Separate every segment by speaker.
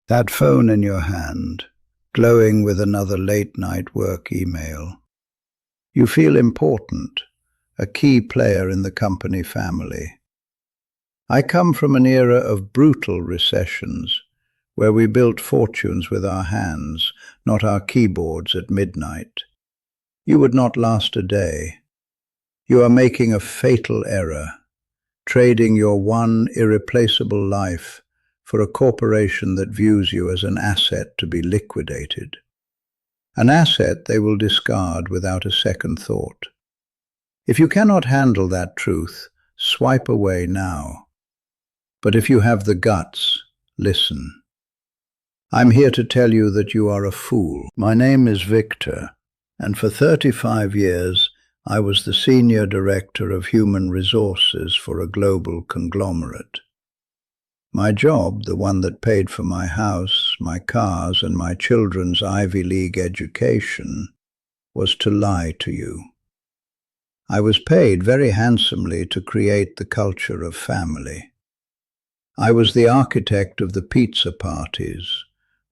Speaker 1: That phone in your hand, glowing with another late-night work email. You feel important, a key player in the company family. I come from an era of brutal recessions, where we built fortunes with our hands, not our keyboards at midnight. You would not last a day. You are making a fatal error, trading your one irreplaceable life for a corporation that views you as an asset to be liquidated. An asset they will discard without a second thought. If you cannot handle that truth, swipe away now. But if you have the guts, listen. I'm here to tell you that you are a fool. My name is Victor, and for 35 years I was the Senior Director of Human Resources for a global conglomerate. My job, the one that paid for my house, my cars, and my children's Ivy League education, was to lie to you. I was paid very handsomely to create the culture of family. I was the architect of the pizza parties,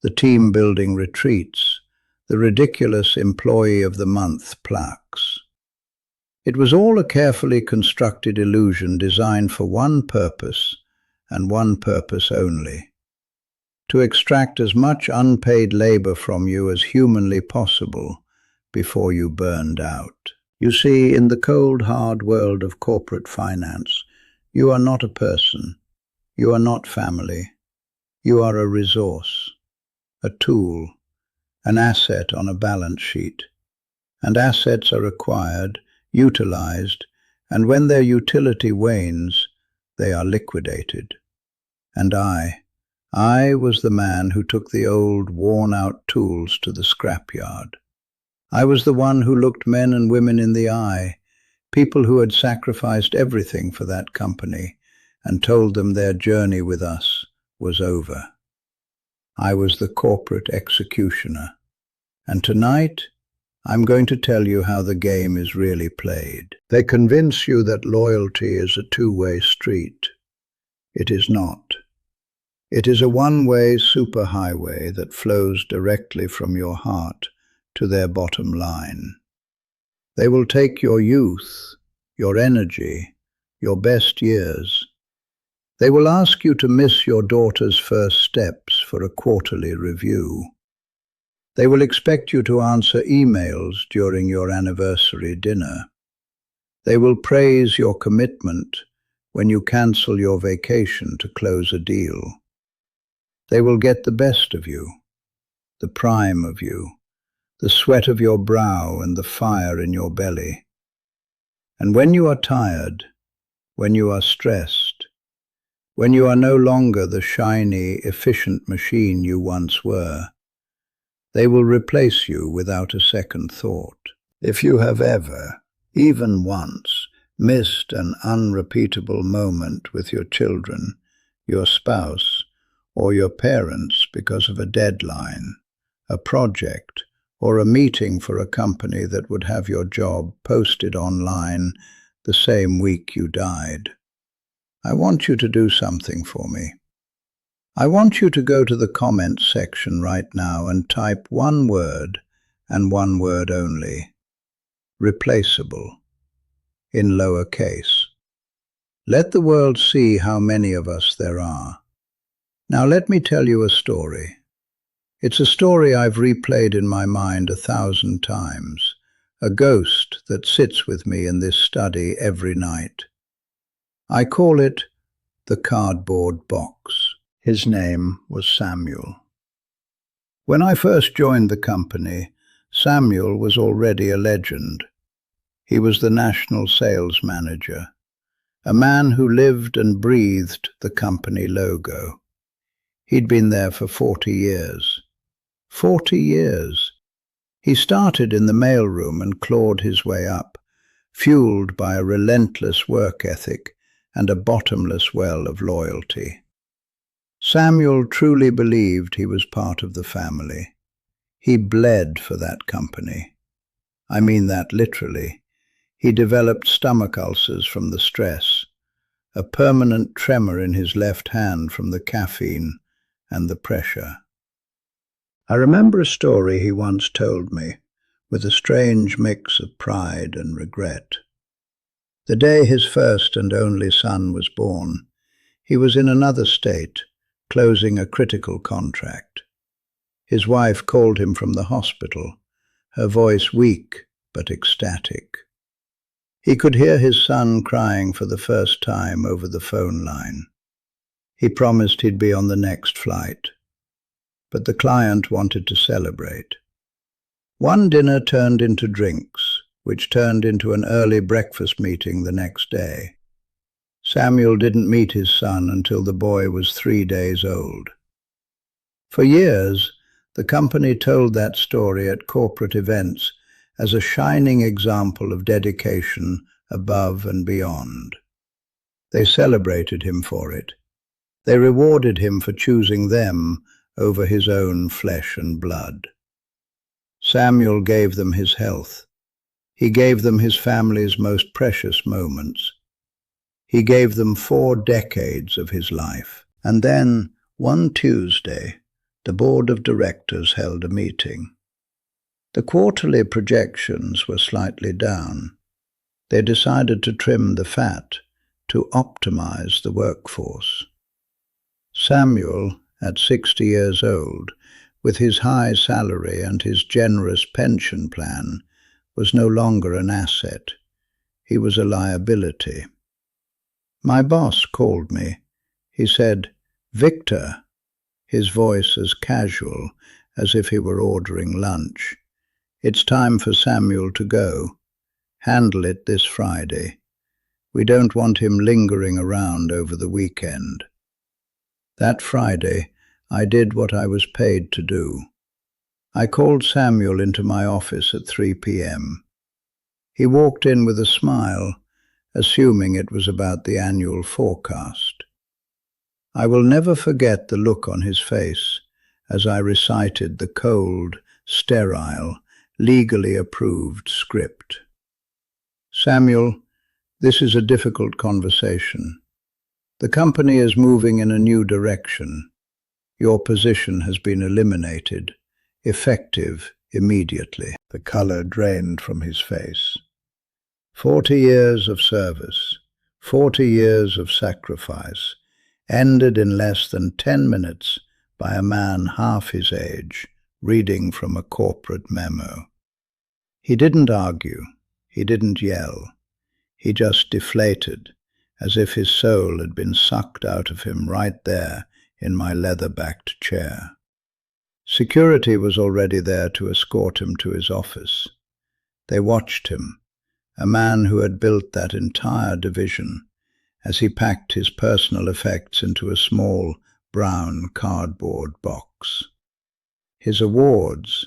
Speaker 1: the team-building retreats, the ridiculous Employee of the Month plaques. It was all a carefully constructed illusion designed for one purpose, and one purpose only: to extract as much unpaid labor from you as humanly possible before you burned out. You see, in the cold, hard world of corporate finance, you are not a person, you are not family, you are a resource, a tool, an asset on a balance sheet. And assets are acquired, utilized, and when their utility wanes, they are liquidated. And I was the man who took the old, worn-out tools to the scrapyard. I was the one who looked men and women in the eye, people who had sacrificed everything for that company, and told them their journey with us was over. I was the corporate executioner. And tonight, I'm going to tell you how the game is really played. They convince you that loyalty is a two-way street. It is not. It is a one-way superhighway that flows directly from your heart to their bottom line. They will take your youth, your energy, your best years. They will ask you to miss your daughter's first steps for a quarterly review. They will expect you to answer emails during your anniversary dinner. They will praise your commitment when you cancel your vacation to close a deal. They will get the best of you, the prime of you, the sweat of your brow and the fire in your belly. And when you are tired, when you are stressed, when you are no longer the shiny, efficient machine you once were, they will replace you without a second thought. If you have ever, even once, missed an unrepeatable moment with your children, your spouse, or your parents because of a deadline, a project, or a meeting for a company that would have your job posted online the same week you died, I want you to do something for me. I want you to go to the comments section right now and type one word, and one word only: replaceable, in lowercase. Let the world see how many of us there are. Now let me tell you a story. It's a story I've replayed in my mind 1,000 times, a ghost that sits with me in this study every night. I call it the cardboard box. His name was Samuel. When I first joined the company, Samuel was already a legend. He was the national sales manager, a man who lived and breathed the company logo. He'd been there for 40 years. 40 years! He started in the mailroom and clawed his way up, fueled by a relentless work ethic and a bottomless well of loyalty. Samuel truly believed he was part of the family. He bled for that company. I mean that literally. He developed stomach ulcers from the stress, a permanent tremor in his left hand from the caffeine and the pressure. I remember a story he once told me, with a strange mix of pride and regret. The day his first and only son was born, he was in another state, closing a critical contract. His wife called him from the hospital, her voice weak but ecstatic. He could hear his son crying for the first time over the phone line. He promised he'd be on the next flight. But the client wanted to celebrate. One dinner turned into drinks, which turned into an early breakfast meeting the next day. Samuel didn't meet his son until the boy was 3 days old. For years, the company told that story at corporate events as a shining example of dedication above and beyond. They celebrated him for it. They rewarded him for choosing them over his own flesh and blood. Samuel gave them his health. He gave them his family's most precious moments. He gave them 4 decades of his life. And then, one Tuesday, the board of directors held a meeting. The quarterly projections were slightly down. They decided to trim the fat, to optimize the workforce. Samuel, at 60 years old, with his high salary and his generous pension plan, was no longer an asset. He was a liability. My boss called me. He said, "Victor," his voice as casual as if he were ordering lunch. "It's time for Samuel to go. Handle it this Friday. We don't want him lingering around over the weekend." That Friday, I did what I was paid to do. I called Samuel into my office at 3 p.m. He walked in with a smile, assuming it was about the annual forecast. I will never forget the look on his face as I recited the cold, sterile, legally approved script. "Samuel, this is a difficult conversation. The company is moving in a new direction. Your position has been eliminated, effective immediately." The color drained from his face. 40 years of service, 40 years of sacrifice, ended in less than 10 minutes by a man half his age, reading from a corporate memo. He didn't argue. He didn't yell. He just deflated, as if his soul had been sucked out of him right there in my leather-backed chair. Security was already there to escort him to his office. They watched him, a man who had built that entire division, as he packed his personal effects into a small, brown cardboard box. His awards,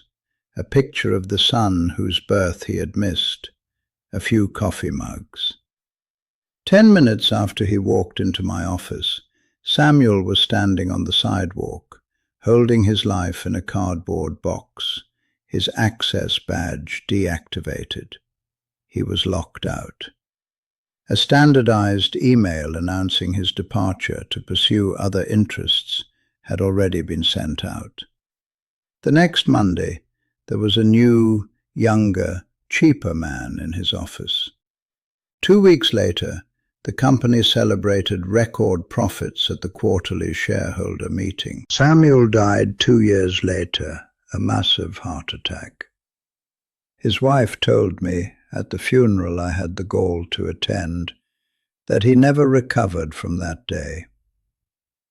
Speaker 1: a picture of the son whose birth he had missed, a few coffee mugs. 10 minutes after he walked into my office, Samuel was standing on the sidewalk, holding his life in a cardboard box, his access badge deactivated. He was locked out. A standardized email announcing his departure to pursue other interests had already been sent out. The next Monday, there was a new, younger, cheaper man in his office. 2 weeks later, the company celebrated record profits at the quarterly shareholder meeting. Samuel died 2 years later, a massive heart attack. His wife told me, at the funeral I had the gall to attend, that he never recovered from that day.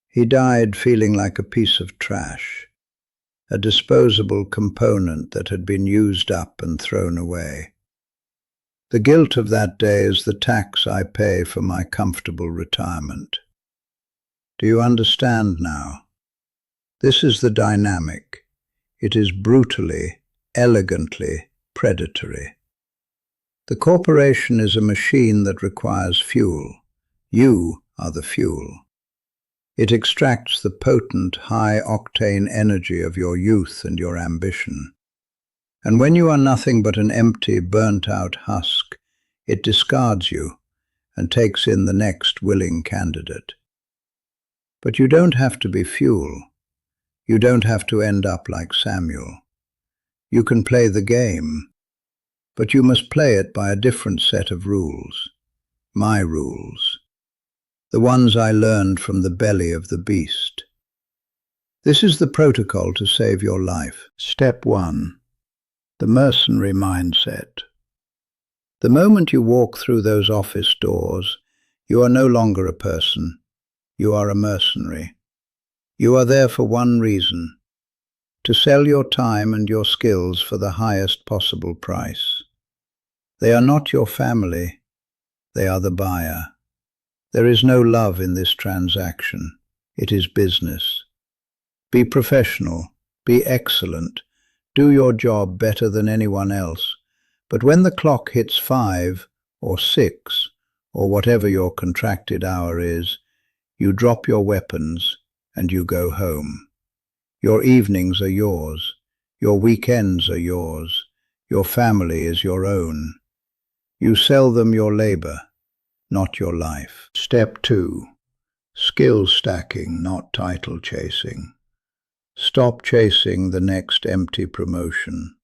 Speaker 1: He died feeling like a piece of trash, a disposable component that had been used up and thrown away. The guilt of that day is the tax I pay for my comfortable retirement. Do you understand now? This is the dynamic. It is brutally, elegantly predatory. The corporation is a machine that requires fuel. You are the fuel. It extracts the potent, high-octane energy of your youth and your ambition. And when you are nothing but an empty, burnt-out husk, it discards you and takes in the next willing candidate. But you don't have to be fuel. You don't have to end up like Samuel. You can play the game, but you must play it by a different set of rules. My rules. The ones I learned from the belly of the beast. This is the protocol to save your life. Step 1. The mercenary mindset. The moment you walk through those office doors, you are no longer a person. You are a mercenary. You are there for one reason: to sell your time and your skills for the highest possible price. They are not your family. They are the buyer. There is no love in this transaction. It is business. Be professional. Be excellent. Do your job better than anyone else. But when the clock hits 5 or 6, or whatever your contracted hour is, you drop your weapons and you go home. Your evenings are yours. Your weekends are yours. Your family is your own. You sell them your labor, not your life. Step 2. Skill stacking, not title chasing. Stop chasing the next empty promotion.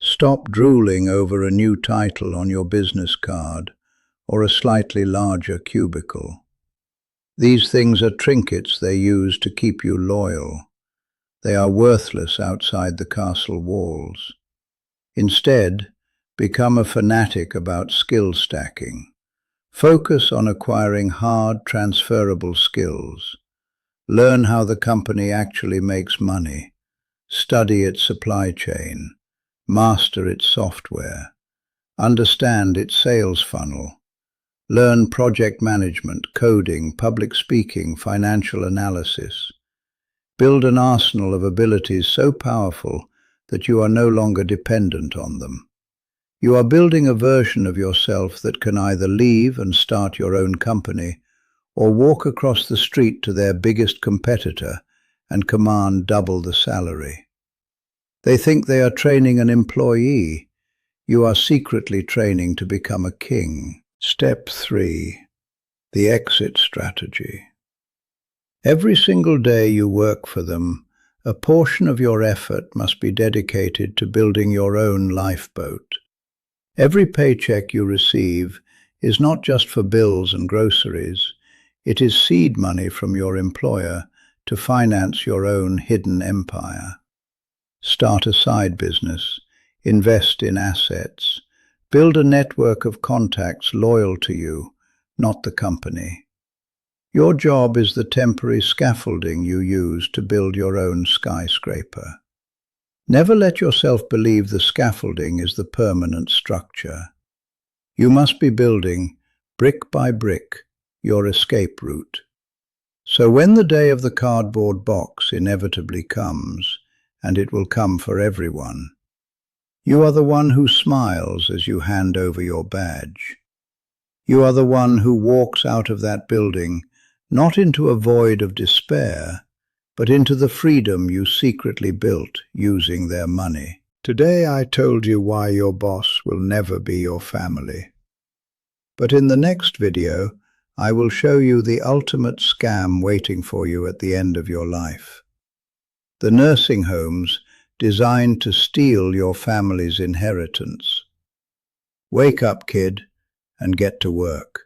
Speaker 1: Stop drooling over a new title on your business card or a slightly larger cubicle. These things are trinkets they use to keep you loyal. They are worthless outside the castle walls. Instead, become a fanatic about skill stacking. Focus on acquiring hard, transferable skills. Learn how the company actually makes money. Study its supply chain. Master its software. Understand its sales funnel. Learn project management, coding, public speaking, financial analysis. Build an arsenal of abilities so powerful that you are no longer dependent on them. You are building a version of yourself that can either leave and start your own company or walk across the street to their biggest competitor and command double the salary. They think they are training an employee. You are secretly training to become a king. Step 3. The exit strategy. Every single day you work for them, a portion of your effort must be dedicated to building your own lifeboat. Every paycheck you receive is not just for bills and groceries. It is seed money from your employer to finance your own hidden empire. Start a side business, invest in assets, build a network of contacts loyal to you, not the company. Your job is the temporary scaffolding you use to build your own skyscraper. Never let yourself believe the scaffolding is the permanent structure. You must be building, brick by brick, your escape route. So when the day of the cardboard box inevitably comes, and it will come for everyone, you are the one who smiles as you hand over your badge. You are the one who walks out of that building, not into a void of despair, but into the freedom you secretly built using their money. Today I told you why your boss will never be your family. But in the next video, I will show you the ultimate scam waiting for you at the end of your life. The nursing homes designed to steal your family's inheritance. Wake up, kid, and get to work.